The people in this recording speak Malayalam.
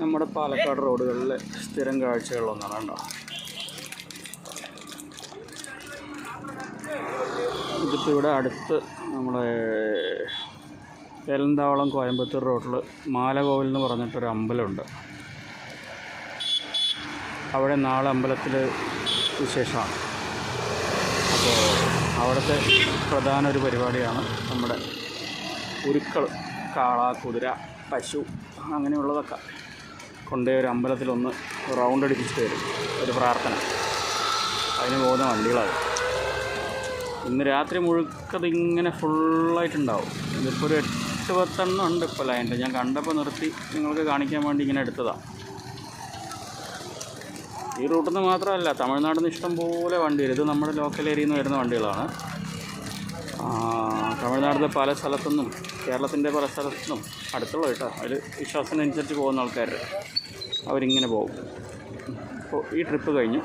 നമ്മുടെ പാലക്കാട് റോഡുകളിലെ സ്ഥിരം കാഴ്ചകളൊന്നാണ് കേട്ടോ. ഇതിപ്പോൾ ഇവിടെ അടുത്ത് നമ്മുടെ എലന്താവളം കോയമ്പത്തൂർ റോഡിൽ മാലകോവിൽ എന്ന് പറഞ്ഞിട്ടൊരു അമ്പലമുണ്ട്. അവിടെ നാളെ അമ്പലത്തിൽ വിശേഷമാണ്. അപ്പോൾ അവിടുത്തെ പ്രധാന ഒരു പരിപാടിയാണ് നമ്മുടെ ഉരുക്കൾ, കാള, കുതിര, പശു അങ്ങനെയുള്ളതൊക്കെ കൊണ്ടുപോയി ഒരു അമ്പലത്തിലൊന്ന് റൗണ്ട് അടിപ്പിച്ചിട്ട് വരും, ഒരു പ്രാർത്ഥന. അതിന് പോകുന്ന വണ്ടികളാണ്. ഇന്ന് രാത്രി മുഴുക്കതിങ്ങനെ ഫുള്ളായിട്ടുണ്ടാവും. ഇതിപ്പോൾ ഒരു 8-10 ഉണ്ട് ഇപ്പോൾ ലൈനിൽ. ഞാൻ കണ്ടപ്പോൾ നിർത്തി നിങ്ങൾക്ക് കാണിക്കാൻ വേണ്ടി ഇങ്ങനെ എടുത്തതാണ്. ഈ റൂട്ടിൽ നിന്ന് മാത്രമല്ല, തമിഴ്നാട്ടിൽ നിന്ന് ഇഷ്ടം പോലെ വണ്ടി വരും. ഇത് നമ്മുടെ ലോക്കൽ ഏരിയയിൽ നിന്ന് വരുന്ന വണ്ടികളാണ്. തമിഴ്നാട്ടിലെ പല സ്ഥലത്തുനിന്നും കേരളത്തിൻ്റെ പല സ്ഥലത്തുനിന്നും അടുത്തുള്ള കേട്ടോ. അതിൽ വിശ്വാസത്തിനനുസരിച്ച് പോകുന്ന ആൾക്കാർ അവരിങ്ങനെ പോകും. അപ്പോൾ ഈ ട്രിപ്പ് കഴിഞ്ഞു.